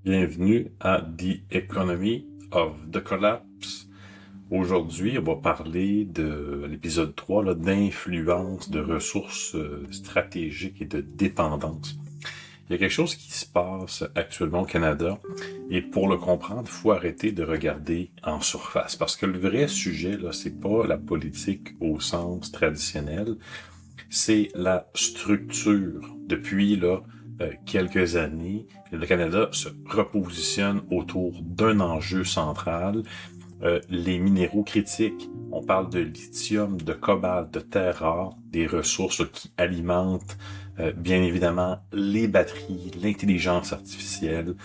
Bienvenue à The Economy of the Collapse. Aujourd'hui, on va parler de l'épisode 3 là, d'influence, de ressources stratégiques et de dépendance. Il y a quelque chose qui se passe actuellement au Canada et pour le comprendre, il faut arrêter de regarder en surface parce que le vrai sujet, là, c'est pas la politique au sens traditionnel, c'est la structure. Depuis là, quelques années, le Canada se repositionne autour d'un enjeu central, les minéraux critiques. On parle de lithium, de cobalt, de terres rares, des ressources qui alimentent bien évidemment les batteries, l'intelligence artificielle,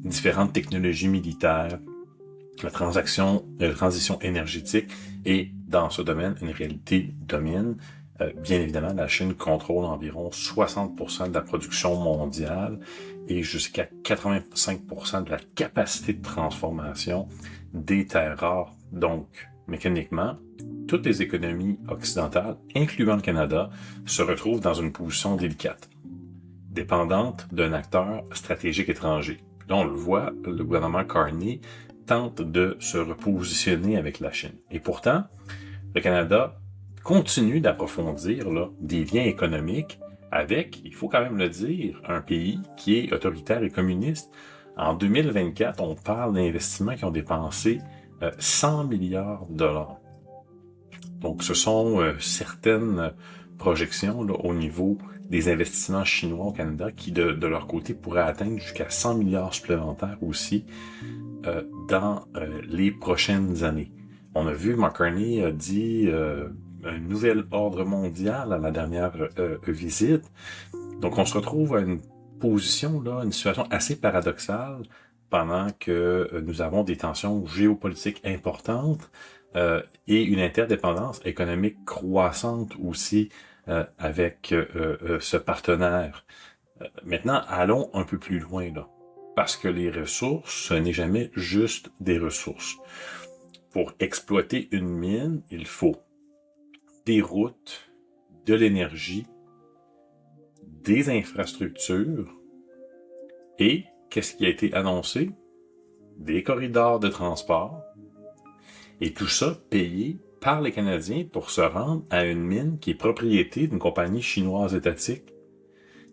différentes technologies militaires, la transition énergétique et dans ce domaine, une réalité domine. Bien évidemment, la Chine contrôle environ 60% de la production mondiale et jusqu'à 85% de la capacité de transformation des terres rares. Donc, mécaniquement, toutes les économies occidentales, incluant le Canada, se retrouvent dans une position délicate, dépendante d'un acteur stratégique étranger. Là, on le voit, le gouvernement Carney tente de se repositionner avec la Chine. Et pourtant, le Canada continue d'approfondir là, des liens économiques avec, il faut quand même le dire, un pays qui est autoritaire et communiste. En 2024, on parle d'investissements qui ont dépensé 100 milliards de dollars. Donc, ce sont certaines projections là, au niveau des investissements chinois au Canada qui, de leur côté, pourraient atteindre jusqu'à 100 milliards supplémentaires aussi dans les prochaines années. On a vu, McCartney a dit un nouvel ordre mondial à la dernière visite. Donc, on se retrouve à une position, là, une situation assez paradoxale pendant que nous avons des tensions géopolitiques importantes et une interdépendance économique croissante aussi avec ce partenaire. Maintenant, allons un peu plus loin, là. Parce que les ressources, ce n'est jamais juste des ressources. Pour exploiter une mine, il faut des routes, de l'énergie, des infrastructures et, qu'est-ce qui a été annoncé? Des corridors de transport. Et tout ça payé par les Canadiens pour se rendre à une mine qui est propriété d'une compagnie chinoise étatique.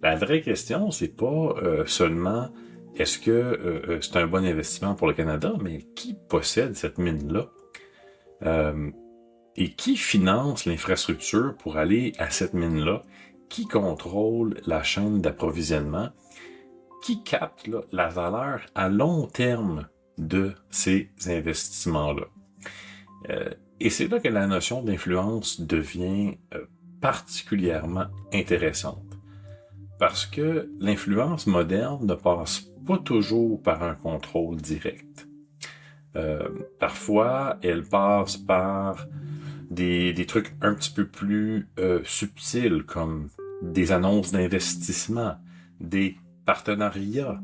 La vraie question, c'est pas seulement est-ce que c'est un bon investissement pour le Canada, mais qui possède cette mine-là? Et qui finance l'infrastructure pour aller à cette mine-là? Qui contrôle la chaîne d'approvisionnement? Qui capte là, la valeur à long terme de ces investissements-là? Et c'est là que la notion d'influence devient particulièrement intéressante. Parce que l'influence moderne ne passe pas toujours par un contrôle direct. Parfois, elle passe par des trucs un petit peu plus subtils, comme des annonces d'investissement, des partenariats,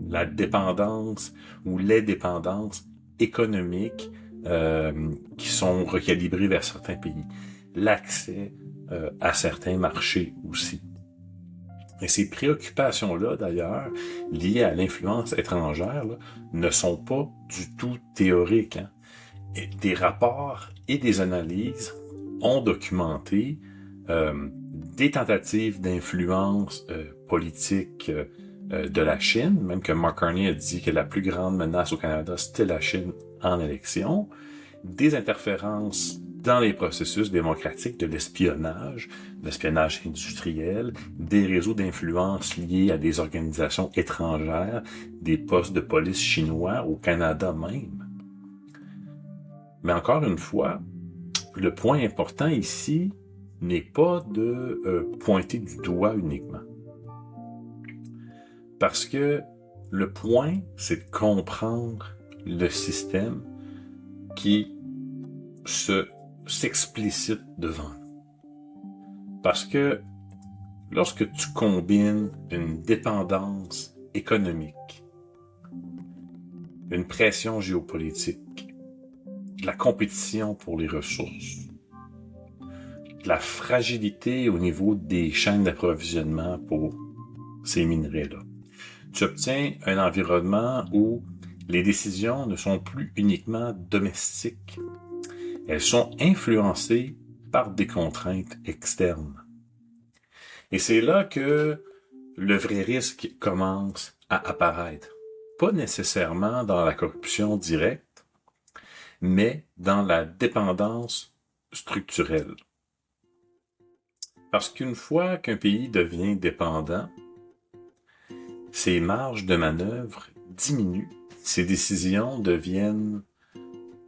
la dépendance ou les dépendances économiques qui sont recalibrées vers certains pays, l'accès à certains marchés aussi. Et ces préoccupations-là, d'ailleurs, liées à l'influence étrangère, là, ne sont pas du tout théoriques. Hein. Et des rapports et des analyses ont documenté des tentatives d'influence politique de la Chine, même que Mark Carney a dit que la plus grande menace au Canada, c'était la Chine en élection, des interférences dans les processus démocratiques de l'espionnage industriel, des réseaux d'influence liés à des organisations étrangères, des postes de police chinois au Canada même. Mais encore une fois, le point important ici n'est pas de pointer du doigt uniquement. Parce que le point, c'est de comprendre le système qui s'explicite devant nous. Parce que lorsque tu combines une dépendance économique, une pression géopolitique, de la compétition pour les ressources, de la fragilité au niveau des chaînes d'approvisionnement pour ces minerais-là, tu obtiens un environnement où les décisions ne sont plus uniquement domestiques. Elles sont influencées par des contraintes externes. Et c'est là que le vrai risque commence à apparaître. Pas nécessairement dans la corruption directe, mais dans la dépendance structurelle. Parce qu'une fois qu'un pays devient dépendant, ses marges de manœuvre diminuent, ses décisions deviennent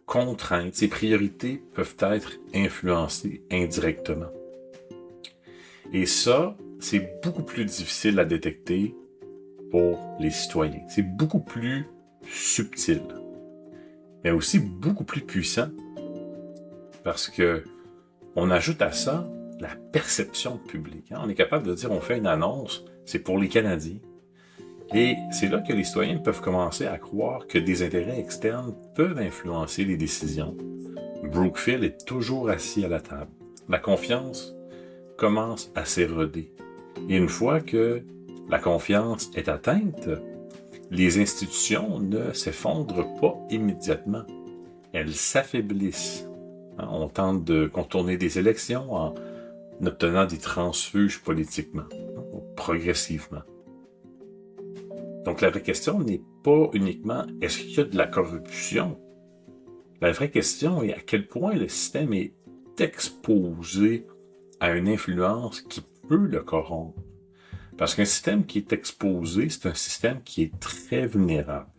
contraintes, ses priorités peuvent être influencées indirectement. Et ça, c'est beaucoup plus difficile à détecter pour les citoyens. C'est beaucoup plus subtil, mais aussi beaucoup plus puissant, parce que on ajoute à ça la perception publique. On est capable de dire, on fait une annonce, c'est pour les Canadiens. Et c'est là que les citoyens peuvent commencer à croire que des intérêts externes peuvent influencer les décisions. Brookfield est toujours assis à la table. La confiance commence à s'éroder. Et une fois que la confiance est atteinte, les institutions ne s'effondrent pas immédiatement. Elles s'affaiblissent. On tente de contourner des élections en obtenant des transfuges politiquement, progressivement. Donc la vraie question n'est pas uniquement est-ce qu'il y a de la corruption? La vraie question est à quel point le système est exposé à une influence qui peut le corrompre. Parce qu'un système qui est exposé, c'est un système qui est très vulnérable.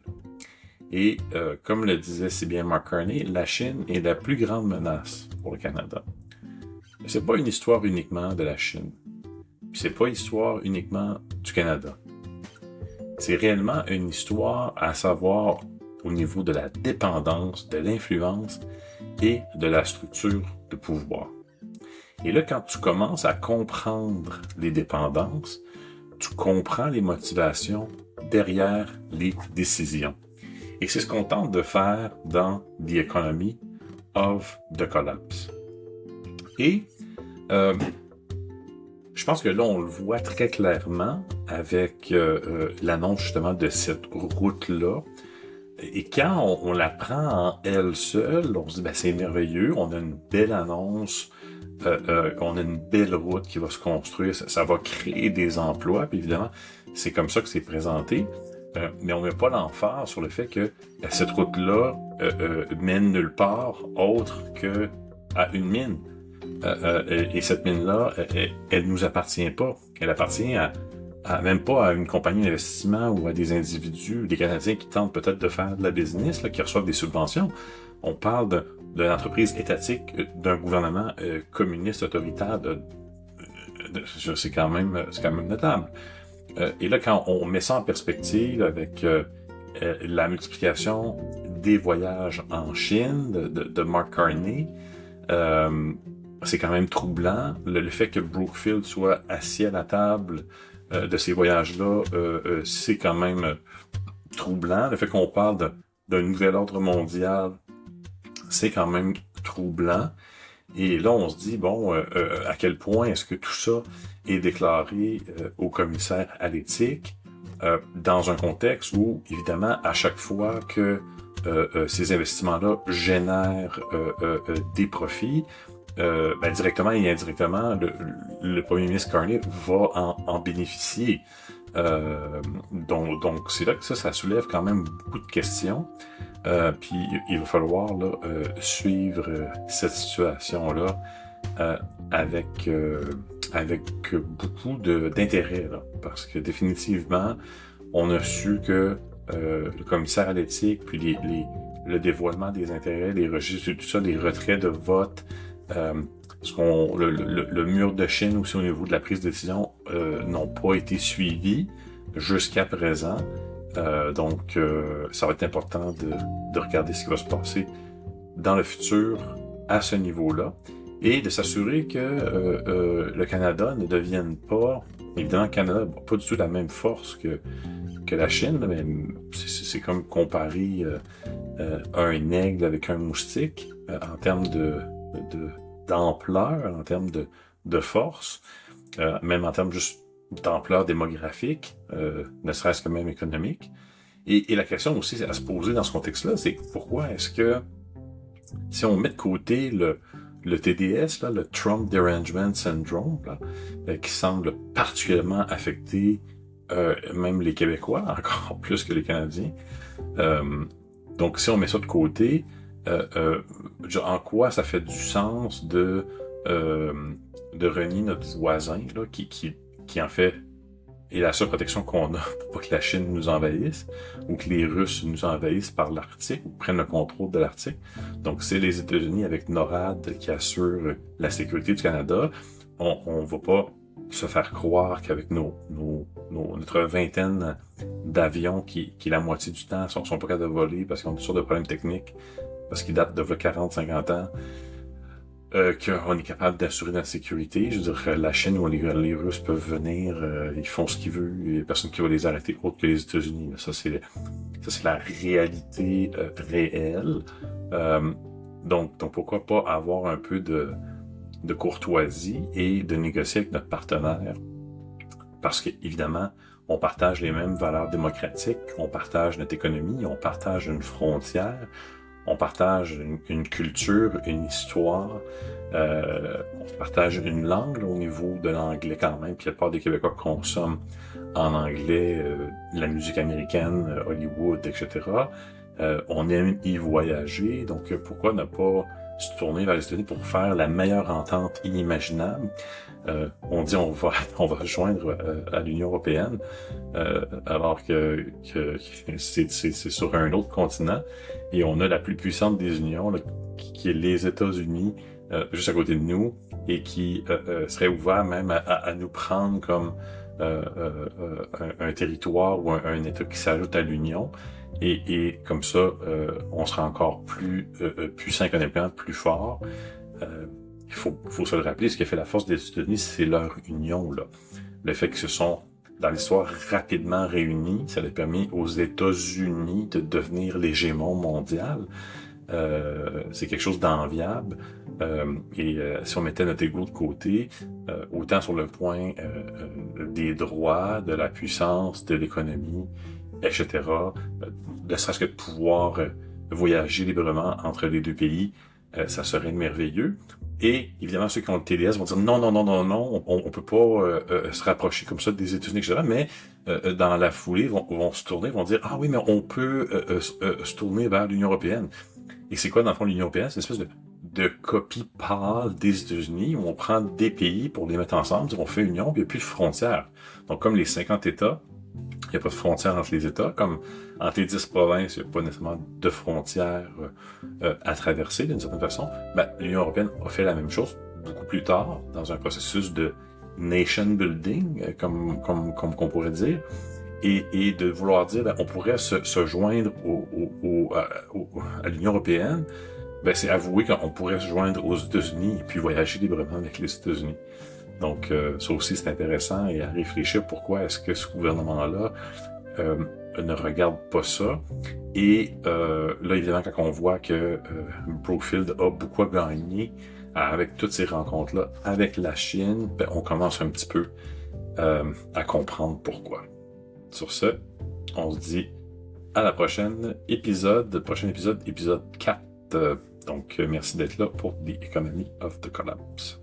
Et comme le disait si bien Mark Carney, la Chine est la plus grande menace pour le Canada. C'est pas une histoire uniquement de la Chine. C'est pas une histoire uniquement du Canada. C'est réellement une histoire à savoir au niveau de la dépendance, de l'influence et de la structure de pouvoir. Et là, quand tu commences à comprendre les dépendances, tu comprends les motivations derrière les décisions. Et c'est ce qu'on tente de faire dans The Economy of the Collapse. Et je pense que là, on le voit très clairement avec l'annonce justement de cette route-là. Et quand on la prend en elle seule, on se dit, ben, c'est merveilleux, on a une belle annonce, on a une belle route qui va se construire, ça va créer des emplois, puis évidemment, c'est comme ça que c'est présenté. Mais on met pas l'emphase sur le fait que cette route-là mène nulle part autre que à une mine. Et cette mine-là, elle nous appartient pas. Elle appartient à même pas à une compagnie d'investissement ou à des individus, des Canadiens qui tentent peut-être de faire de la business, là, qui reçoivent des subventions. On parle de l'entreprise étatique, d'un gouvernement communiste autoritaire. C'est quand même notable. Et là, quand on met ça en perspective avec la multiplication des voyages en Chine de Mark Carney, c'est quand même troublant. Le fait que Brookfield soit assis à la table de ces voyages-là, c'est quand même troublant. Le fait qu'on parle d'un nouvel ordre mondial, c'est quand même troublant. Et là, on se dit, bon, à quel point est-ce que tout ça est déclaré au commissaire à l'éthique dans un contexte où, évidemment, à chaque fois que ces investissements-là génèrent des profits, ben, directement et indirectement, le premier ministre Carney va en bénéficier. Donc c'est là que ça soulève quand même beaucoup de questions. Puis il va falloir là, suivre cette situation-là avec beaucoup d'intérêt, là, parce que définitivement, on a su que le commissaire à l'éthique, puis le dévoilement des intérêts, les registres, tout ça, les retraits de vote, le mur de Chine aussi au niveau de la prise de décision n'ont pas été suivis jusqu'à présent. Donc, ça va être important de regarder ce qui va se passer dans le futur à ce niveau-là et de s'assurer que le Canada ne devienne pas... Évidemment, le Canada n'a pas du tout la même force que la Chine, mais c'est comme comparer un aigle avec un moustique en termes d'ampleur, en termes de force, même en termes juste d'ampleur démographique, ne serait-ce que même économique. Et la question aussi à se poser dans ce contexte-là, c'est pourquoi est-ce que si on met de côté le TDS, là, le Trump Derangement Syndrome, là, qui semble particulièrement affecter même les Québécois, encore plus que les Canadiens. Donc, si on met ça de côté, en quoi ça fait du sens de renier notre voisin, là, qui en fait est la seule protection qu'on a pour pas que la Chine nous envahisse ou que les Russes nous envahissent par l'Arctique ou prennent le contrôle de l'Arctique. Donc, c'est les États-Unis avec NORAD qui assurent la sécurité du Canada. On va pas se faire croire qu'avec notre vingtaine d'avions qui la moitié du temps sont pas capables de voler parce qu'ils ont toutes sortes de problèmes techniques, parce qu'ils datent de 40-50 ans, qu'on est capable d'assurer la sécurité. Je veux dire, la Chine ou les Russes peuvent venir, ils font ce qu'ils veulent, il n'y a personne qui va les arrêter autre que les États-Unis. Ça, c'est la réalité réelle. Donc, pourquoi pas avoir un peu de courtoisie et de négocier avec notre partenaire? Parce que, évidemment, on partage les mêmes valeurs démocratiques, on partage notre économie, on partage une frontière, on partage une culture, une histoire, on partage une langue au niveau de l'anglais quand même, puis la plupart des Québécois consomment en anglais la musique américaine, Hollywood, etc. On aime y voyager, donc pourquoi ne pas se tourner vers les États-Unis pour faire la meilleure entente inimaginable? On dit on va joindre à l'Union européenne, alors que c'est sur un autre continent, et on a la plus puissante des unions, là, qui est les États-Unis, juste à côté de nous, et qui serait ouvert même à nous prendre comme un territoire ou un État qui s'ajoute à l'Union. Et comme ça, on sera encore plus puissant économiquement, plus fort. Il faut se le rappeler, ce qui a fait la force des États-Unis, c'est leur union, là. Le fait qu'ils se sont, dans l'histoire, rapidement réunis, ça a permis aux États-Unis de devenir l'hégémon mondial. C'est quelque chose d'enviable. Si on mettait notre ego de côté, autant sur le point des droits, de la puissance, de l'économie, etc., ne serait-ce que de pouvoir voyager librement entre les deux pays, ça serait merveilleux. Et évidemment, ceux qui ont le TDS vont dire non, on peut pas se rapprocher comme ça des États-Unis, etc. Mais dans la foulée, vont se tourner, vont dire ah oui, mais on peut se tourner vers l'Union européenne. Et c'est quoi dans le fond l'Union européenne? C'est une espèce de copie pâle des États-Unis où on prend des pays pour les mettre ensemble, on fait union, puis il n'y a plus de frontières. Donc comme les 50 États, il n'y a pas de frontières entre les États, comme entre les 10 provinces, il n'y a pas nécessairement de frontières à traverser d'une certaine façon. L'Union européenne a fait la même chose beaucoup plus tard, dans un processus de nation building, comme qu'on pourrait dire, et de vouloir dire, on pourrait se joindre à l'Union européenne, c'est avouer qu'on pourrait se joindre aux États-Unis et puis voyager librement avec les États-Unis. Donc, ça aussi, c'est intéressant et à réfléchir pourquoi est-ce que ce gouvernement-là ne regarde pas ça. Et là, évidemment, quand on voit que Brookfield a beaucoup à gagner avec toutes ces rencontres-là avec la Chine, on commence un petit peu à comprendre pourquoi. Sur ce, on se dit à la prochaine épisode, épisode 4. Donc, merci d'être là pour The Economy of the Collapse.